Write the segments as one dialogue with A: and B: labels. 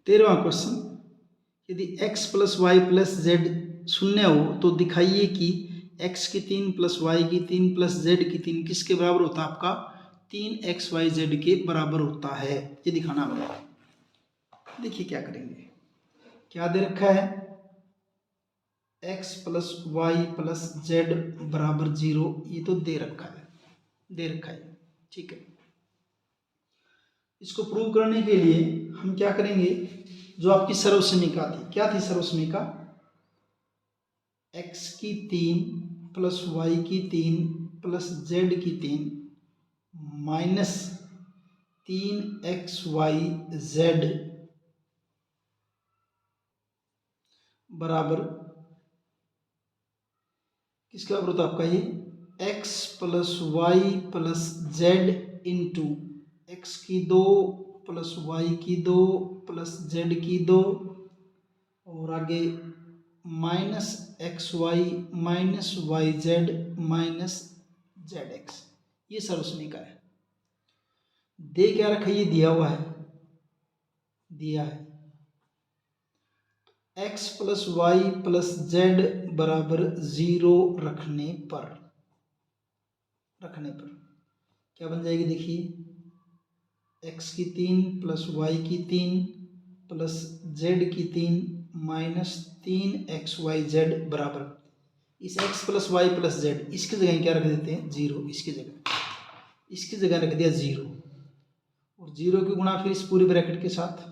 A: 13वां question, यदि x plus Y plus Z शून्य हो तो दिखाइए कि x की 3 प्लस वाई की 3 प्लस जेड की 3 किसके बराबर होता है? आपका 3xyz के बराबर होता है, ये दिखाना होगा। देखिए क्या करेंगे, क्या दे रखा है, x plus Y plus Z बराबर 0, ये तो दे रखा है, ठीक है। इसको प्रूव करने के लिए हम क्या करेंगे, जो आपकी सर्वसमीका थी, क्या थी सर्वसमीका, x की 3 प्लस वाई की 3 प्लस जेड की 3 माइनस 3xyz बराबर किसका बराबर होता है आपका, ये x plus Y plus Z into X की 2 प्लस वाई की 2 प्लस जेड की 2 और आगे minus X Y minus Y Z minus Z X, ये सर्वसमीका है। दे क्या रखा, ये दिया हुआ है, दिया है x plus Y plus Z बराबर 0 रखने पर क्या बन जाएगी, देखिए x की 3 प्लस वाई की 3 प्लस जेड की 3 माइनस 3xyz बराबर, इस x plus Y plus Z इसकी जगह क्या रख देते हैं, 0, इसकी जगह रख दिया 0 और 0 की गुणा फिर इस पूरी ब्रैकेट के साथ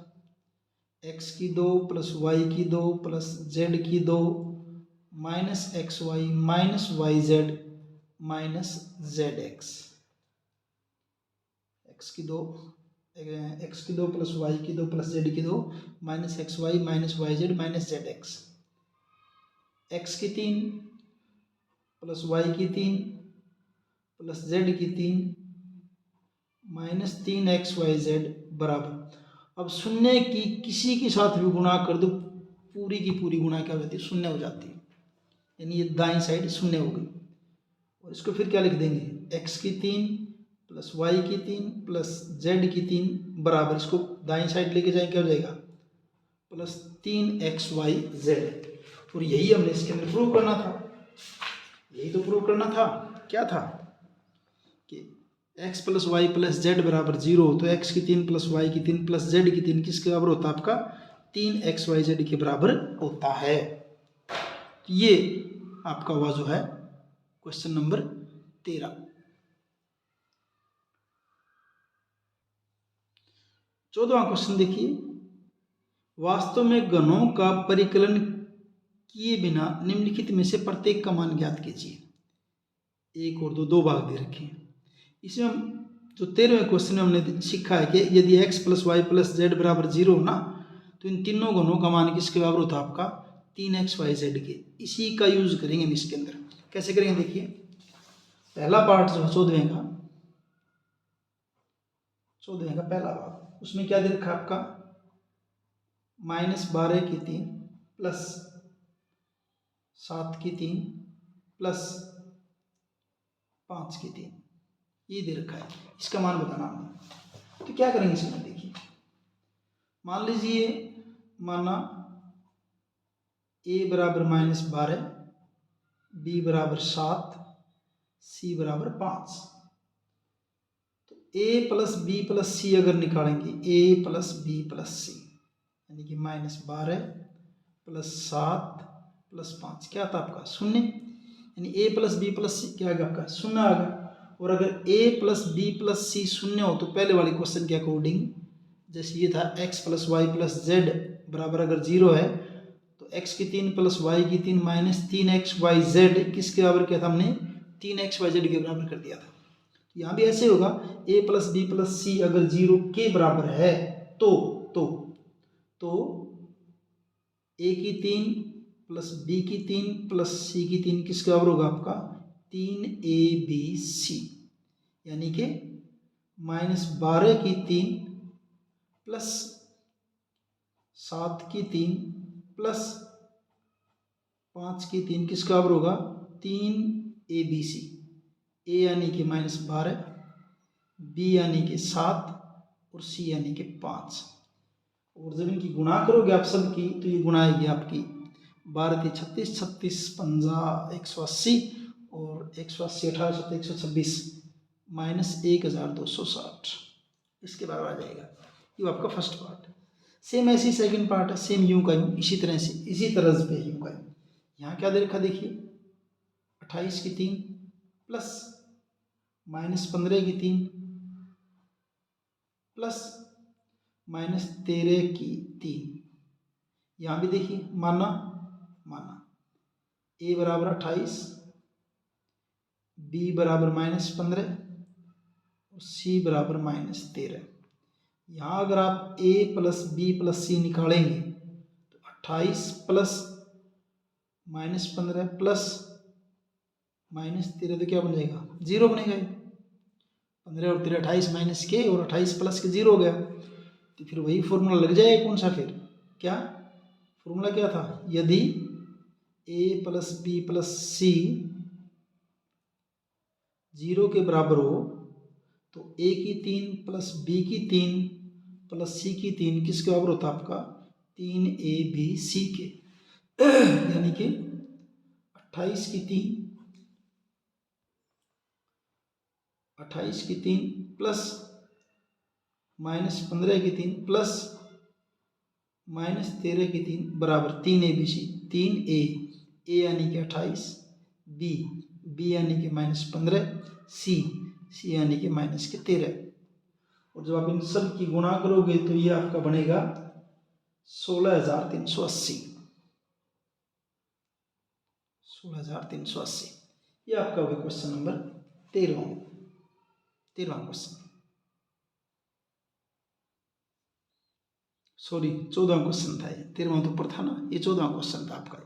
A: x की 2 प्लस वाई की 2 प्लस जेड की 2 minus X Y minus Y Z minus Z X, X की 2 प्लस वाई की 2 प्लस जेड की 2 minus X Y minus Y Z minus Z X, X की 3 प्लस वाई की 3 plus Z की 3 minus 3xyz बराबर, अब शून्य की किसी के साथ भी गुणा कर दो, पूरी की पूरी गुणा क्या हो जाती है, शून्य हो जाती है, यानी ये दाईं साइड शून्य हो गई। और इसको फिर क्या लिख देंगे, x की 3 प्लस वाई की 3 प्लस जेड की 3 बराबर, इसको दाईं साइड लेके जाए क्या हो जाएगा, प्लस 3xyz। और यही हमने इसके अंदर प्रूव करना था, यही तो प्रूव करना था, क्या था कि x plus Y plus Z बराबर 0 तो x की 3 प्लस वाई की 3 प्लस जेड की 3 किसके बराबर होता है, आपका 3xyz के बराबर होता है। ये आपका हुआ जो है क्वेश्चन नंबर 13। 14वां क्वेश्चन देखिए, वास्तव में घनों का परिकलन किए बिना निम्नलिखित में से प्रत्येक का मान ज्ञात कीजिए। 1 और 2 दो भाग दे रखे हैं। इसमें हम जो 13वें क्वेश्चन में हमने सीखा है कि यदि x plus Y plus Z बराबर 0 हो ना, तो इन तीनों घनों का मान किसके बराबर होता है, आपका 3xyz के। इसी का यूज करेंगे हम इसके अंदर। कैसे करेंगे, देखिए पहला पार्ट जो 14वें का पहला भाग, उसमें क्या दे रखा है आपका, -12 की 3 प्लस 7 की 3 प्लस 5 की 3, ये दे रखा है, इसका मान बताना हमने। तो क्या करेंगे इसमें, देखिए मान लीजिए, माना a बराबर -12, b बराबर 7, c बराबर 5। तो a प्लस बी प्लस सी अगर निकालेंगे, a प्लस बी प्लस सी यानी कि -12 प्लस 7 प्लस 5 क्या था आपका, 0, यानी a प्लस बी प्लस सी क्या आ गया आपका, 0 आ गया। और अगर a प्लस बी प्लस सी 0 हो तो पहले वाले क्वेश्चन के अकॉर्डिंग, जैसे ये था x plus Y plus Z बराबर अगर 0 है तो x की 3 प्लस वाई की 3 माइनस 3xyz किसके बराबर किया था हमने, 3xyz के बराबर कर दिया था। यहाँ भी ऐसे होगा, a प्लस बी प्लस सी अगर 0 के बराबर है तो a की 3 प्लस b की 3 प्लस c की 3 किसके बराबर होगा आपका, 3abc, यानी कि -12 की 3 प्लस 7 की 3 प्लस 5 की 3 किसका बराबर होगा, 3abc, a यानी कि -12, b यानी कि 7 और c यानी कि 5। और जब इनकी गुणा करोगे आप सब की तो ये गुणा आएगी आपकी 12 36 36 पंजा 180 और 180 18 7 126 माइनस 1260 इसके बराबर आ जाएगा। ये आपका फर्स्ट पार्ट। सेम ऐसी सेकंड पार्ट है, सेम यूं का यूं इसी तरह से इसी तरह पे यूं का यूं। यहाँ क्या दे रखा देखिए 28 की 3 प्लस माइनस 15 की 3 प्लस माइनस 13 की 3। यहाँ भी देखिए माना माना a बराबर 28, b बराबर माइनस 15 और c बराबर माइनस 13। यहाँ अगर आप a प्लस बी प्लस सी निकालेंगे तो 28 प्लस माइनस 15 प्लस माइनस 13 तो क्या बन जाएगा 0 बनेगा। 15 और 13 28 माइनस के और 28 प्लस के 0 हो गया। तो फिर वही फॉर्मूला लग जाएगा कौन सा, फिर क्या फॉर्मूला क्या था, यदि a प्लस बी प्लस सी 0 के बराबर हो तो a की 3 प्लस b की 3 प्लस c की 3 किसके बराबर होता है आपका 3abc के। यानी कि 28 की 3 प्लस माइनस 15 की 3 प्लस माइनस 13 की 3 बराबर 3abc। 3a यानी कि 28, b यानी कि माइनस 15, c यानी कि माइनस के 13। और जब आप इन सब की गुणा करोगे तो ये आपका बनेगा 16,380। 16,380 ये आपका होगा क्वेश्चन नंबर 13वां क्वेश्चन, सॉरी 14वां क्वेश्चन था ये, 13वां तो ऊपर था ना, ये 14वां क्वेश्चन था आपका।